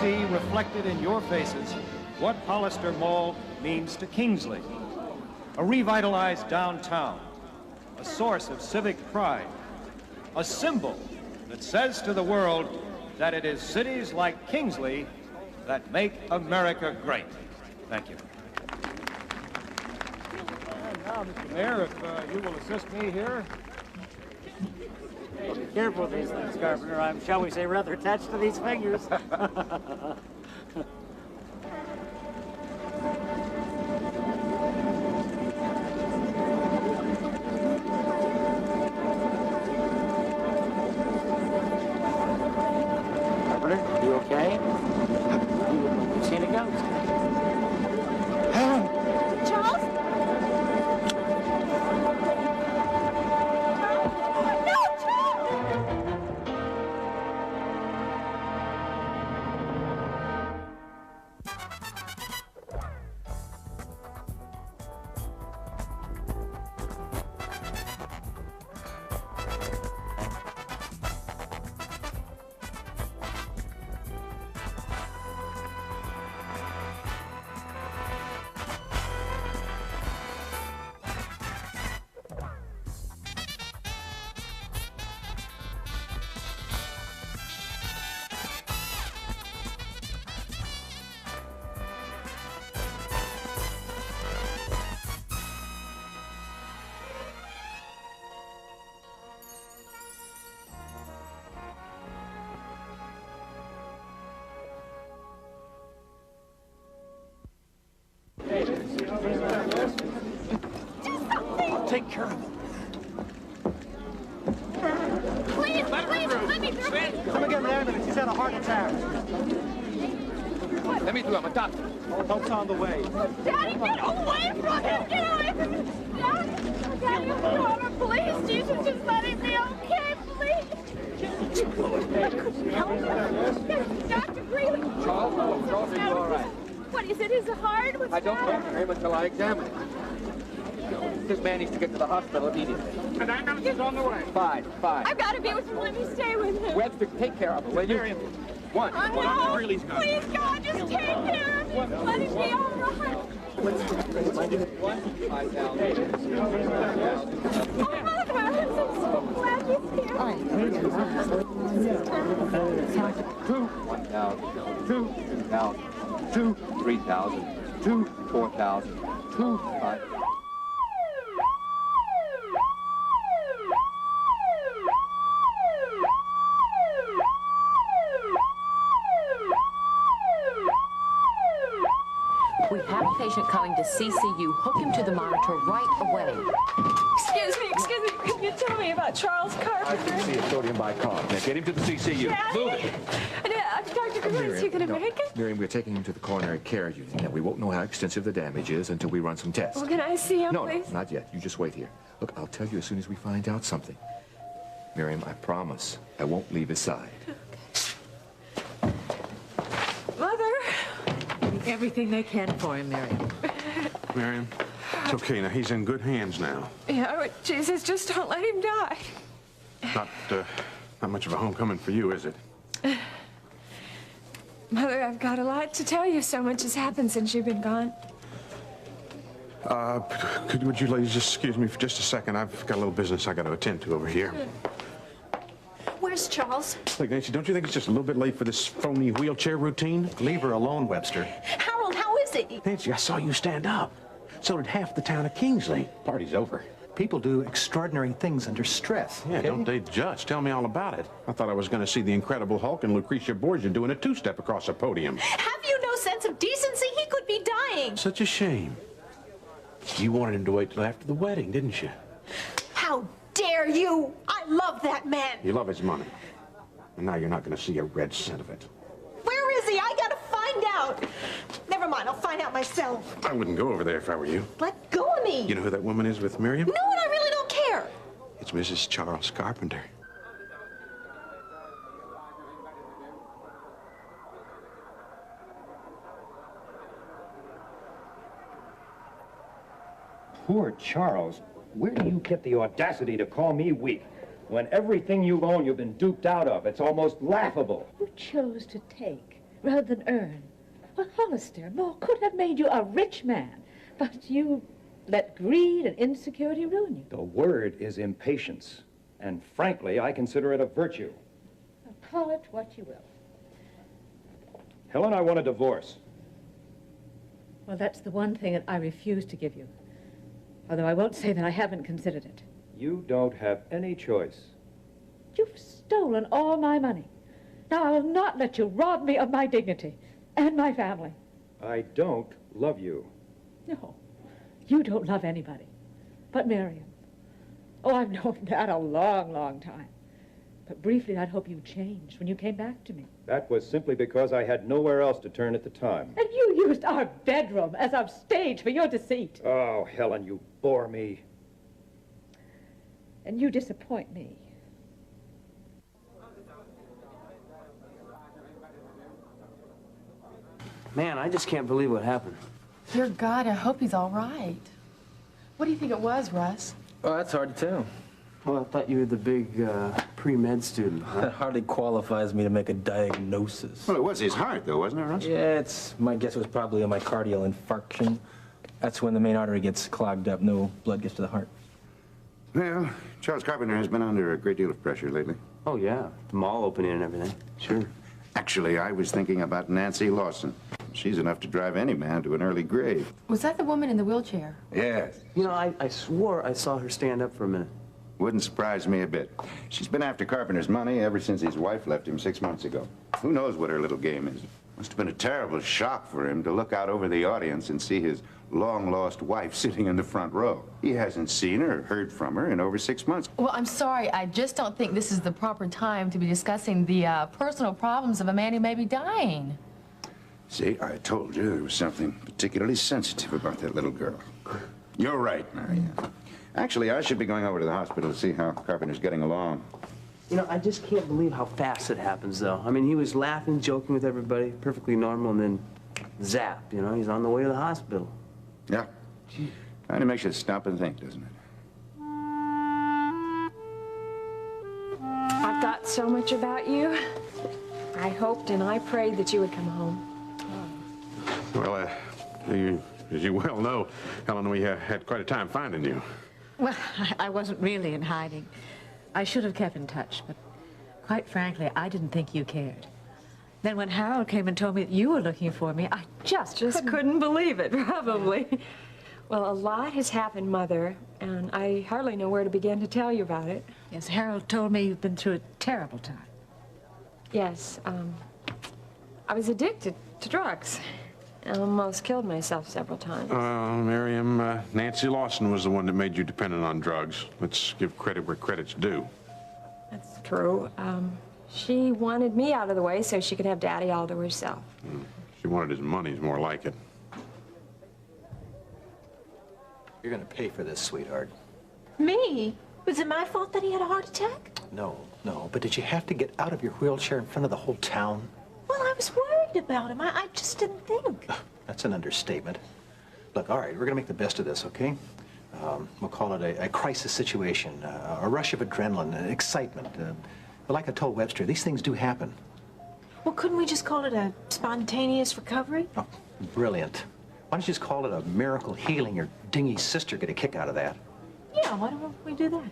see reflected in your faces what Hollister Mall means to Kingsley. A revitalized downtown, a source of civic pride, a symbol that says to the world that it is cities like Kingsley that make America great. Thank you. And now, Mr. Mayor, if you will assist me here. Be careful with these things, Carpenter. I'm, shall we say, rather attached to these fingers. Carpenter, you okay? You've seen a ghost. Helen! Charles? I'll take care of it. Please, let me through. Someone get an ambulance. He's had a heart attack. Let me through. I'm a doctor. Help's on the way. Daddy, get away from him! Get away from him! Daddy, if you are, please, Jesus, just let him be okay, please. I couldn't help it. Dr. Greeley. Charles, are you all right? What is it? His heart? What's I don't the matter? talk to him until I examine him. This man needs to get to the hospital immediately. An ambulance is on the way. Fine. I've got to be with him. Let me stay with him. Webster, take care of him, will you? One. Oh, no. Please, God, just take care of him. Let him be all right. $5,000. Oh, Mother, I'm so glad he's here. Two. 1,000. Two. 2,000. Two. 3,000. Two. 4,000. Two. 5. We have a patient coming to CCU. Hook him to the monitor right away. Excuse me. Can you tell me about Charles Carpenter? See a sodium bicarbonate. Now get him to the CCU. Daddy. Move it. Dr. Greeley, is he going to make it? Miriam, we're taking him to the coronary care unit. Now, we won't know how extensive the damage is until we run some tests. Well, can I see him, No, please? not yet. You just wait here. Look, I'll tell you as soon as we find out something. Miriam, I promise I won't leave his side. Mother. Everything they can for him, Miriam. Miriam, it's okay. Now, he's in good hands now. Yeah, but Jesus, just don't let him die. Not much of a homecoming for you, is it? Mother, I've got a lot to tell you. So much has happened since you've been gone. Would you ladies just excuse me for just a second? I've got a little business I got to attend to over here. Where's Charles? Look, Nancy, don't you think it's just a little bit late for this phony wheelchair routine? Leave her alone, Webster. Harold, how is he? Nancy, I saw you stand up. So did half the town of Kingsley. Party's over. People do extraordinary things under stress. Yeah, okay? don't they just? Tell me all about it. I thought I was going to see the Incredible Hulk and Lucretia Borgia doing a two-step across a podium. Have you no sense of decency? He could be dying. Such a shame. You wanted him to wait till after the wedding, didn't you? How dare you? I love that man. You love his money. And now you're not going to see a red cent of it. Where is he? I gotta find out. Never mind, I'll find out myself. I wouldn't go over there if I were you. Let go of me. You know who that woman is with Miriam? No, and I really don't care. It's Mrs. Charles Carpenter. Poor Charles. Where do you get the audacity to call me weak? When everything you own you've been duped out of. It's almost laughable. You chose to take rather than earn. Well, Hollister, Mo could have made you a rich man, but you let greed and insecurity ruin you. The word is impatience. And frankly, I consider it a virtue. Now, call it what you will. Helen, I want a divorce. Well, that's the one thing that I refuse to give you. Although I won't say that I haven't considered it. You don't have any choice. You've stolen all my money. Now, I will not let you rob me of my dignity and my family. I don't love you. No, you don't love anybody but Miriam. Oh, I've known that a long, long time. But briefly, I'd hope you changed when you came back to me. That was simply because I had nowhere else to turn at the time. And you used our bedroom as a stage for your deceit. Oh, Helen, you bore me. And you disappoint me. Man, I just can't believe what happened. Dear God, I hope he's all right. What do you think it was, Russ? Oh, that's hard to tell. Well, I thought you were the big pre-med student. Huh? That hardly qualifies me to make a diagnosis. Well, it was his heart, though, wasn't it, Russ? Yeah, my guess was probably a myocardial infarction. That's when the main artery gets clogged up. No blood gets to the heart. Well, Charles Carpenter has been under a great deal of pressure lately. Oh, yeah. The mall opening and everything. Sure. Actually, I was thinking about Nancy Lawson. She's enough to drive any man to an early grave. Was that the woman in the wheelchair? Yes. You know, I swore I saw her stand up for a minute. Wouldn't surprise me a bit. She's been after Carpenter's money ever since his wife left him 6 months ago. Who knows what her little game is? Must have been a terrible shock for him to look out over the audience and see his long-lost wife sitting in the front row. He hasn't seen her or heard from her in over 6 months. Well, I'm sorry. I just don't think this is the proper time to be discussing the personal problems of a man who may be dying. See, I told you there was something particularly sensitive about that little girl. You're right, Marianne. Actually, I should be going over to the hospital to see how Carpenter's getting along. You know, I just can't believe how fast it happens, though. I mean, he was laughing, joking with everybody, perfectly normal, and then zap, you know, he's on the way to the hospital. Yeah. Kind of makes you stop and think, doesn't it? I've thought so much about you. I hoped and I prayed that you would come home. Well, as you well know, Helen, we had quite a time finding you. Well, I wasn't really in hiding. I should have kept in touch, but quite frankly, I didn't think you cared. Then when Harold came and told me that you were looking for me, I just couldn't believe it, probably. Well, a lot has happened, Mother, and I hardly know where to begin to tell you about it. Yes, Harold told me you've been through a terrible time. Yes, I was addicted to drugs. I almost killed myself several times. Miriam, Nancy Lawson was the one that made you dependent on drugs. Let's give credit where credit's due. That's true. She wanted me out of the way so she could have Daddy all to herself. She wanted his money, more like it. You're gonna pay for this, sweetheart. Me? Was it my fault that he had a heart attack? No, but did you have to get out of your wheelchair in front of the whole town? Well, I was worried about him. I just didn't think. That's an understatement. Look, all right, we're gonna make the best of this, okay? We'll call it a crisis situation, a rush of adrenaline, excitement. But like I told Webster, these things do happen. Well, couldn't we just call it a spontaneous recovery? Oh, brilliant. Why don't you just call it a miracle healing? Your dingy sister get a kick out of that. Yeah, why don't we do that?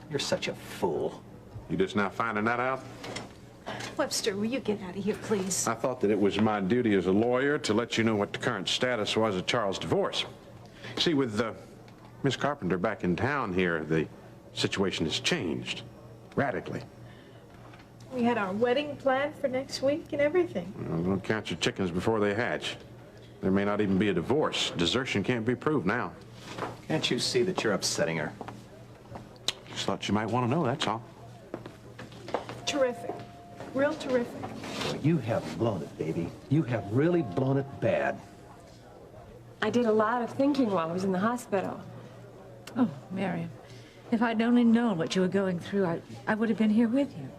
You're such a fool. You just now finding that out? Webster, will you get out of here, please? I thought that it was my duty as a lawyer to let you know what the current status was of Charles' divorce. See, with Miss Carpenter back in town here, the situation has changed radically. We had our wedding planned for next week and everything. Well, don't count your chickens before they hatch. There may not even be a divorce. Desertion can't be proved now. Can't you see that you're upsetting her? Just thought you might want to know, that's all. Terrific. Real terrific. Well, you have blown it, baby. You have really blown it bad. I did a lot of thinking while I was in the hospital. Oh, Miriam, if I'd only known what you were going through, I would have been here with you.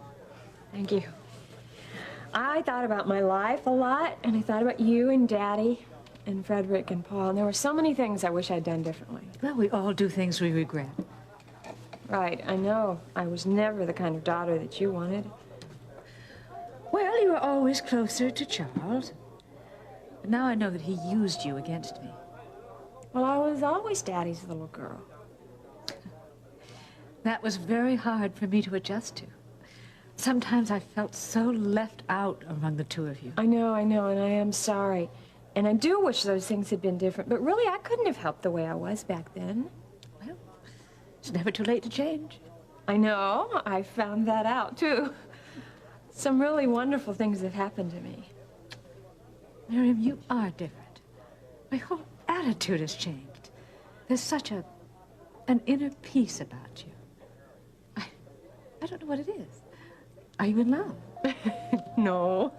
Thank you. I thought about my life a lot, and I thought about you and Daddy and Frederick and Paul, and there were so many things I wish I'd done differently. Well, we all do things we regret. Right, I know. I was never the kind of daughter that you wanted. Well, you were always closer to Charles. But now I know that he used you against me. Well, I was always Daddy's little girl. That was very hard for me to adjust to. Sometimes I felt so left out among the two of you. I know, and I am sorry. And I do wish those things had been different, but really I couldn't have helped the way I was back then. Well, it's never too late to change. I know, I found that out too. Some really wonderful things have happened to me. Miriam, you are different. My whole attitude has changed. There's such an inner peace about you. I don't know what it is. Are you in love? No.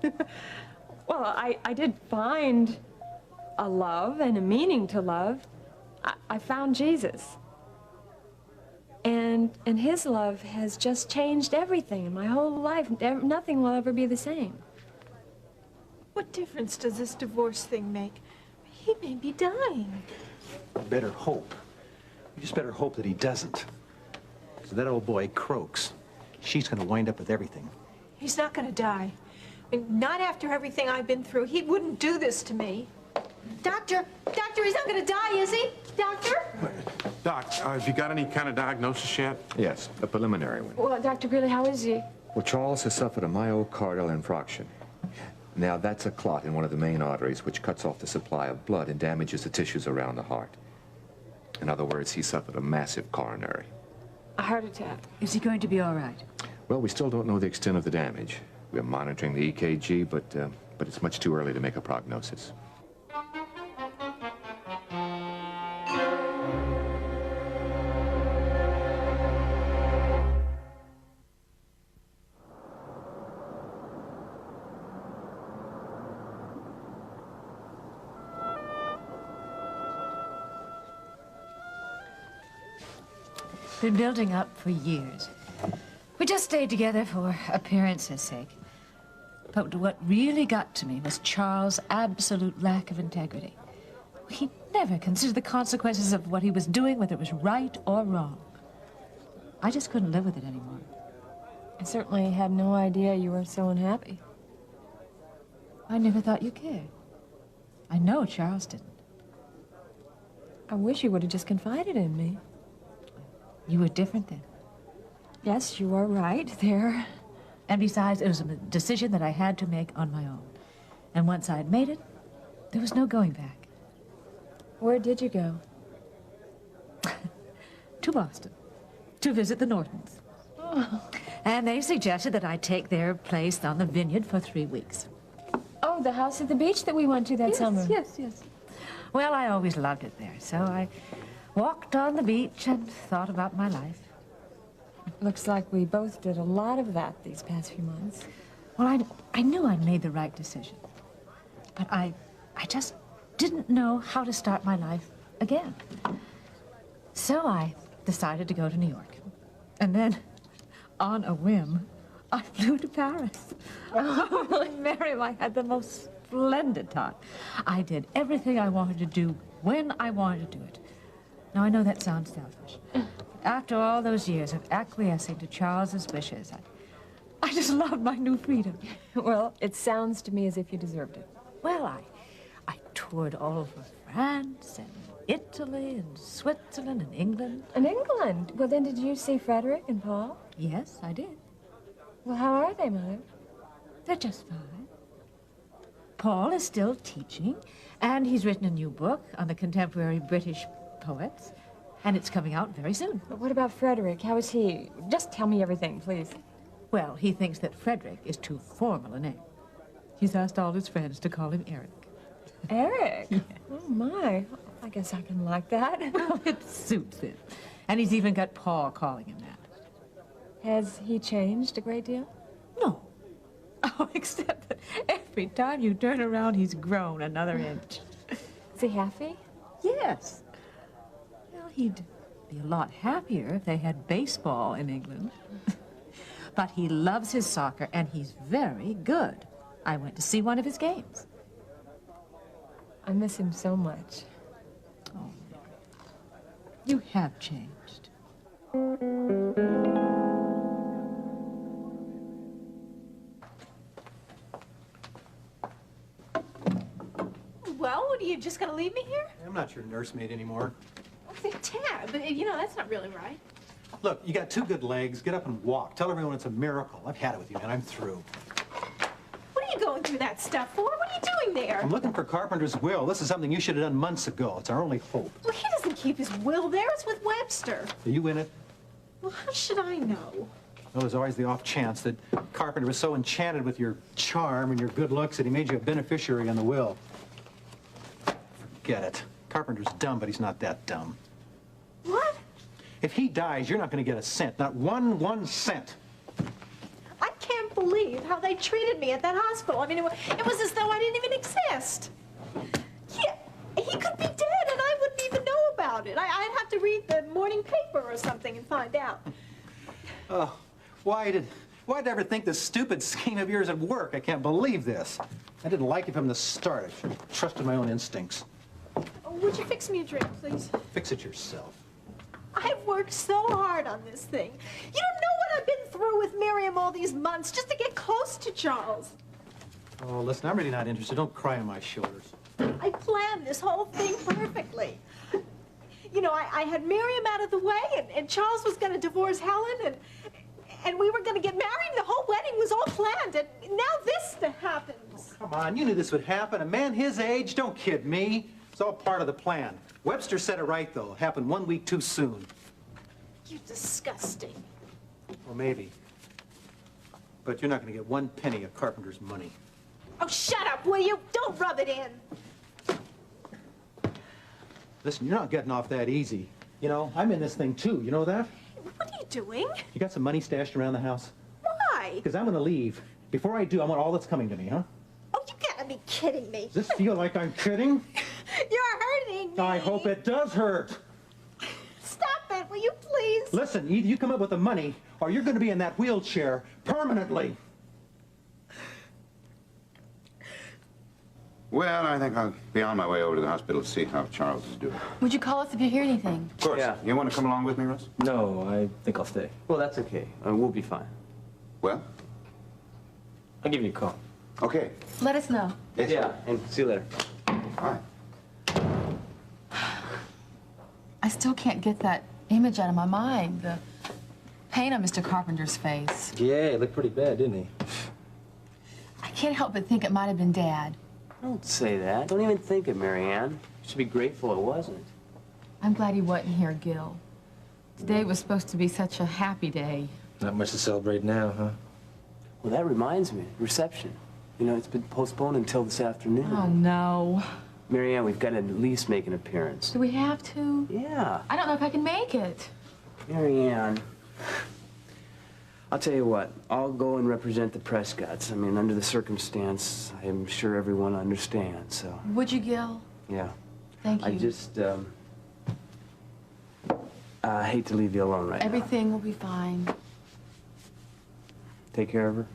Well, I did find a love and a meaning to love. I found Jesus. And his love has just changed everything in my whole life. Nothing will ever be the same. What difference does this divorce thing make? He may be dying. Better hope. You just better hope that he doesn't. So that old boy croaks. She's going to wind up with everything. He's not going to die. I mean, not after everything I've been through. He wouldn't do this to me. Doctor, he's not going to die, is he? Doctor? Doc, have you got any kind of diagnosis yet? Yes, a preliminary one. Well, Dr. Greeley, how is he? Well, Charles has suffered a myocardial infarction. Now, that's a clot in one of the main arteries, which cuts off the supply of blood and damages the tissues around the heart. In other words, he suffered a massive coronary. A heart attack. Is he going to be all right? Well, we still don't know the extent of the damage. We're monitoring the EKG, but it's much too early to make a prognosis. Been building up for years. We just stayed together for appearance's sake. But what really got to me was Charles' absolute lack of integrity. He never considered the consequences of what he was doing, whether it was right or wrong. I just couldn't live with it anymore. I certainly had no idea you were so unhappy. I never thought you cared. I know Charles didn't. I wish you would have just confided in me. You were different then. Yes, you are right there. And besides, it was a decision that I had to make on my own. And once I had made it, there was no going back. Where did you go? To Boston, to visit the Nortons. Oh. And they suggested that I take their place on the vineyard for 3 weeks. Oh, the house at the beach that we went to that summer. Yes. Well, I always loved it there, so I walked on the beach and thought about my life. Looks like we both did a lot of that these past few months. Well, I knew I made the right decision. But I just didn't know how to start my life again. So I decided to go to New York. And then, on a whim, I flew to Paris. Oh, Mary, I had the most splendid time. I did everything I wanted to do when I wanted to do it. Now, I know that sounds selfish. After all those years of acquiescing to Charles's wishes, I just loved my new freedom. Well, it sounds to me as if you deserved it. Well, I toured all over France and Italy and Switzerland and England. And England? Well, then did you see Frederick and Paul? Yes, I did. Well, how are they, Mother? They're just fine. Paul is still teaching, and he's written a new book on the contemporary British poets, and it's coming out very soon. But what about Frederick? How is he? Just tell me everything, please. Well, he thinks that Frederick is too formal a name. He's asked all his friends to call him Eric. Eric? Yes. Oh, my. I guess I can like that. Well, it suits him. And he's even got Paul calling him that. Has he changed a great deal? No. Oh, except that every time you turn around, he's grown another inch. Is he happy? Yes. Well, he'd be a lot happier if they had baseball in England. But he loves his soccer, and he's very good. I went to see one of his games. I miss him so much. Oh, Mary. You have changed. you just gonna leave me here? I'm not your nursemaid anymore. Oh, Dad, but you know, that's not really right. Look, you got 2 good legs. Get up and walk. Tell everyone it's a miracle. I've had it with you, man. I'm through. What are you going through that stuff for? What are you doing there? I'm looking for Carpenter's will. This is something you should have done months ago. It's our only hope. Well, he doesn't keep his will there. It's with Webster. Are you in it? Well, how should I know? Well, there's always the off chance that Carpenter was so enchanted with your charm and your good looks that he made you a beneficiary on the will. Forget it. Carpenter's dumb, but he's not that dumb. What? If he dies, you're not going to get a cent. Not one cent. I can't believe how they treated me at that hospital. I mean, it was as though I didn't even exist. Yeah, he could be dead, and I wouldn't even know about it. I'd have to read the morning paper or something and find out. Oh, why did I ever think this stupid scheme of yours would work? I can't believe this. I didn't like it from the start. I should have trusted my own instincts. Oh, would you fix me a drink, please? Fix it yourself. I've worked so hard on this thing. You don't know what I've been through with Miriam all these months just to get close to Charles. Oh, listen, I'm really not interested. Don't cry on my shoulders. I planned this whole thing perfectly. You know, I had Miriam out of the way, and Charles was going to divorce Helen, and we were going to get married. The whole wedding was all planned, and now this happens. Come on, you knew this would happen. A man his age, don't kid me. It's all part of the plan. Webster said it right, though. It happened 1 week too soon. You're disgusting. Well, maybe. But you're not going to get 1 penny of Carpenter's money. Oh, shut up, will you? Don't rub it in. Listen, you're not getting off that easy. You know, I'm in this thing, too. You know that? What are you doing? You got some money stashed around the house? Why? Because I'm going to leave. Before I do, I want all that's coming to me, huh? Oh, you gotta be kidding me. Does this feel like I'm kidding? You're hurting me. I hope it does hurt. Stop it, will you please? Listen, either you come up with the money, or you're going to be in that wheelchair permanently. Well, I think I'll be on my way over to the hospital to see how Charles is doing. Would you call us if you hear anything? Of course. Yeah. You want to come along with me, Russ? No, I think I'll stay. Well, that's okay. We'll be fine. Well? I'll give you a call. Okay. Let us know. Yes, Yeah, and see you later. All right. I still can't get that image out of my mind. The pain on Mr. Carpenter's face. Yeah, he looked pretty bad, didn't he? I can't help but think it might have been Dad. Don't say that. Don't even think it, Marianne. You should be grateful it wasn't. I'm glad he wasn't here, Gil. Today was supposed to be such a happy day. Not much to celebrate now, huh? Well, that reminds me. Reception. You know, it's been postponed until this afternoon. Oh, no. Marianne, we've got to at least make an appearance. Do we have to? Yeah. I don't know if I can make it. Marianne. I'll tell you what. I'll go and represent the Prescotts. I mean, under the circumstance, I'm sure everyone understands, so... Would you, Gil? Yeah. Thank you. I just, I hate to leave you alone right now. Everything will be fine. Take care of her.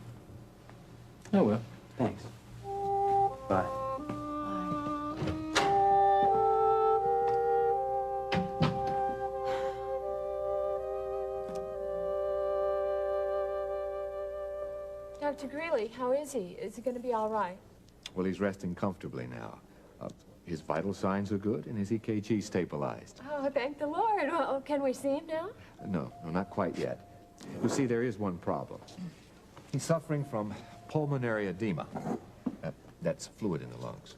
Oh, well. Thanks. Bye. Dr. Greeley, how is he? Is he going to be all right? Well, he's resting comfortably now. His vital signs are good, and his EKG stabilized. Oh, thank the Lord. Well, can we see him now? No, not quite yet. You see, there is one problem. He's suffering from pulmonary edema. That's fluid in the lungs.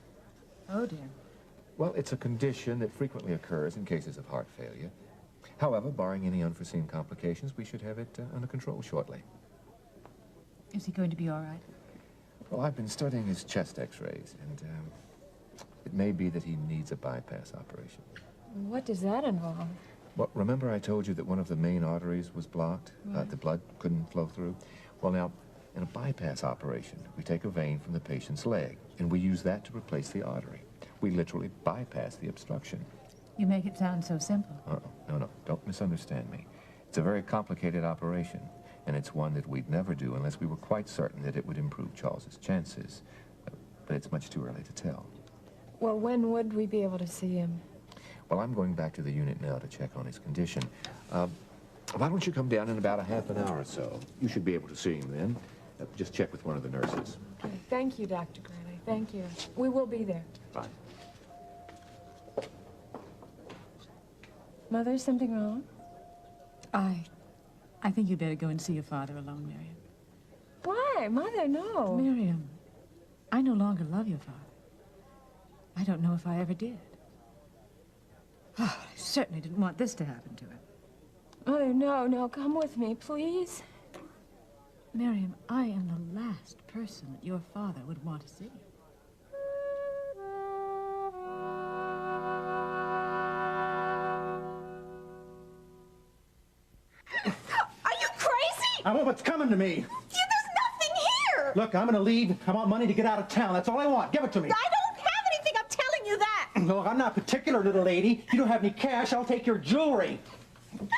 Oh, dear. Well, it's a condition that frequently occurs in cases of heart failure. However, barring any unforeseen complications, we should have it under control shortly. Is he going to be all right? Well, I've been studying his chest x-rays, and it may be that he needs a bypass operation. What does that involve? Well, remember I told you that one of the main arteries was blocked? Right. The blood couldn't flow through? Well, now, in a bypass operation, we take a vein from the patient's leg, and we use that to replace the artery. We literally bypass the obstruction. You make it sound so simple. No, don't misunderstand me. It's a very complicated operation, and it's one that we'd never do unless we were quite certain that it would improve Charles's chances. But it's much too early to tell. Well, when would we be able to see him? Well, I'm going back to the unit now to check on his condition. Why don't you come down in about a half an hour or so? You should be able to see him then. Just check with one of the nurses. Okay. Thank you, Dr. Greeley. Thank you. We will be there. Bye. Mother, is something wrong? I think you better go and see your father alone, Miriam. Why? Mother, no. Miriam, I no longer love your father. I don't know if I ever did. Oh, I certainly didn't want this to happen to him. Mother, no, come with me, please. Miriam, I am the last person that your father would want to see. Are you crazy? I want what's coming to me. There's nothing here. Look, I'm gonna leave. I want money to get out of town. That's all I want. Give it to me. I don't have anything. I'm telling you that. Look, I'm not particular, little lady. You don't have any cash, I'll take your jewelry. You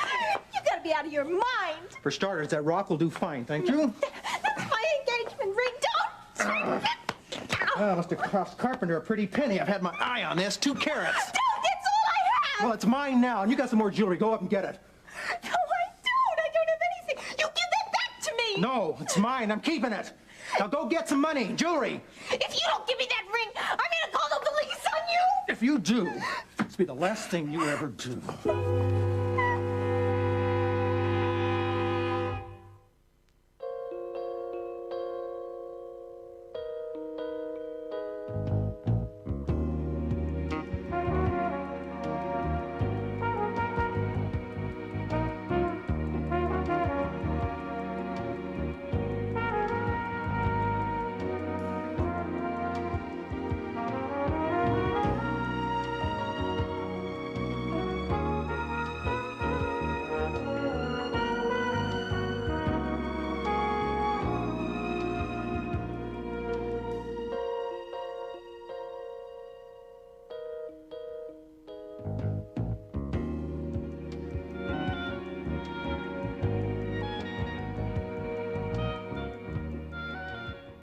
gotta be out of your mind. For starters, that rock will do fine, thank you. That's my engagement ring. Don't. Oh, must have cost Carpenter a pretty penny. I've had my eye on this. 2 carats. Don't. It's all I have. Well, it's mine now, and you got some more jewelry. Go up and get it. No, I don't. I don't have anything. You give that back to me. No, it's mine. I'm keeping it. Now go get some money, jewelry. If you don't give me that ring, I'm gonna call the police on you. If you do, this will be the last thing you ever do.